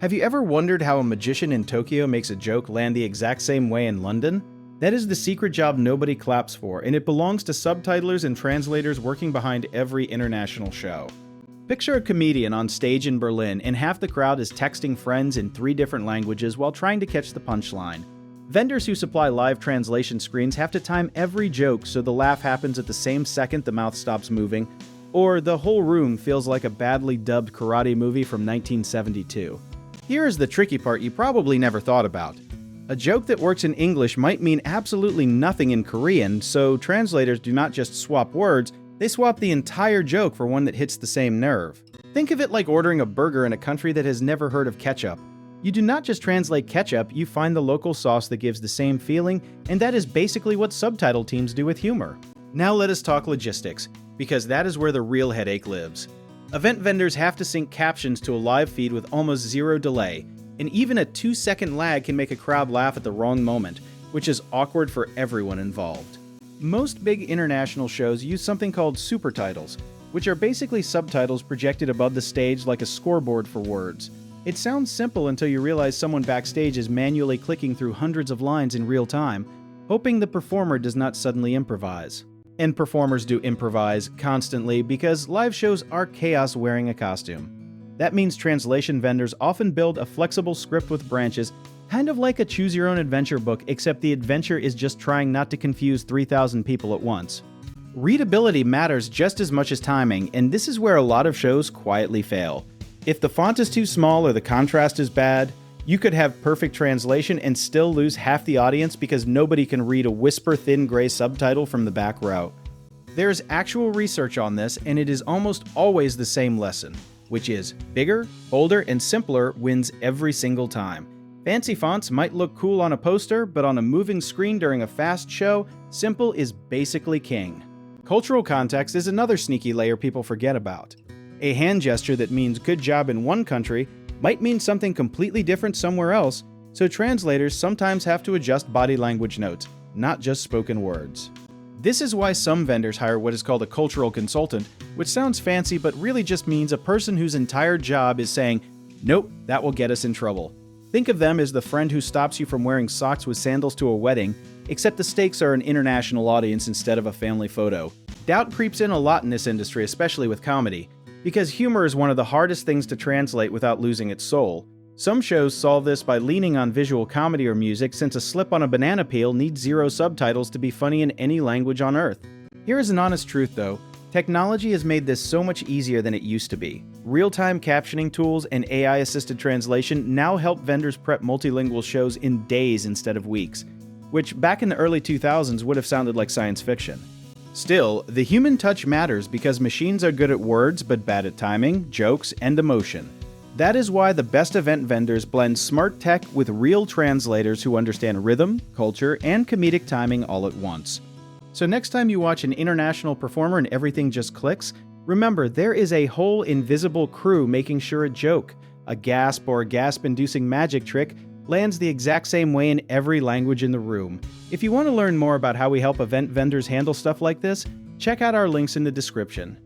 Have you ever wondered how a magician in Tokyo makes a joke land the exact same way in London? That is the secret job nobody claps for, and it belongs to subtitlers and translators working behind every international show. Picture a comedian on stage in Berlin, and half the crowd is texting friends in 3 different languages while trying to catch the punchline. Vendors who supply live translation screens have to time every joke so the laugh happens at the same second the mouth stops moving, or the whole room feels like a badly dubbed karate movie from 1972. Here is the tricky part you probably never thought about. A joke that works in English might mean absolutely nothing in Korean, so translators do not just swap words, they swap the entire joke for one that hits the same nerve. Think of it like ordering a burger in a country that has never heard of ketchup. You do not just translate ketchup, you find the local sauce that gives the same feeling, and that is basically what subtitle teams do with humor. Now let us talk logistics, because that is where the real headache lives. Event vendors have to sync captions to a live feed with almost zero delay, and even a 2-second lag can make a crowd laugh at the wrong moment, which is awkward for everyone involved. Most big international shows use something called supertitles, which are basically subtitles projected above the stage like a scoreboard for words. It sounds simple until you realize someone backstage is manually clicking through hundreds of lines in real time, hoping the performer does not suddenly improvise. And performers do improvise constantly because live shows are chaos wearing a costume. That means translation vendors often build a flexible script with branches, kind of like a choose-your-own-adventure book, except the adventure is just trying not to confuse 3,000 people at once. Readability matters just as much as timing, and this is where a lot of shows quietly fail. If the font is too small or the contrast is bad, you could have perfect translation and still lose half the audience because nobody can read a whisper-thin gray subtitle from the back row. There is actual research on this, and it is almost always the same lesson, which is bigger, bolder, and simpler wins every single time. Fancy fonts might look cool on a poster, but on a moving screen during a fast show, simple is basically king. Cultural context is another sneaky layer people forget about. A hand gesture that means good job in one country might mean something completely different somewhere else, so translators sometimes have to adjust body language notes, not just spoken words. This is why some vendors hire what is called a cultural consultant, which sounds fancy but really just means a person whose entire job is saying, "Nope, that will get us in trouble." Think of them as the friend who stops you from wearing socks with sandals to a wedding, except the stakes are an international audience instead of a family photo. Doubt creeps in a lot in this industry, especially with comedy, because humor is one of the hardest things to translate without losing its soul. Some shows solve this by leaning on visual comedy or music, since a slip on a banana peel needs 0 subtitles to be funny in any language on Earth. Here is an honest truth though, technology has made this so much easier than it used to be. Real-time captioning tools and AI-assisted translation now help vendors prep multilingual shows in days instead of weeks, which back in the early 2000s would have sounded like science fiction. Still, the human touch matters because machines are good at words but bad at timing, jokes, and emotion. That is why the best event vendors blend smart tech with real translators who understand rhythm, culture, and comedic timing all at once. So next time you watch an international performer and everything just clicks, remember there is a whole invisible crew making sure a joke, a gasp or gasp-inducing magic trick lands the exact same way in every language in the room. If you want to learn more about how we help event vendors handle stuff like this, check out our links in the description.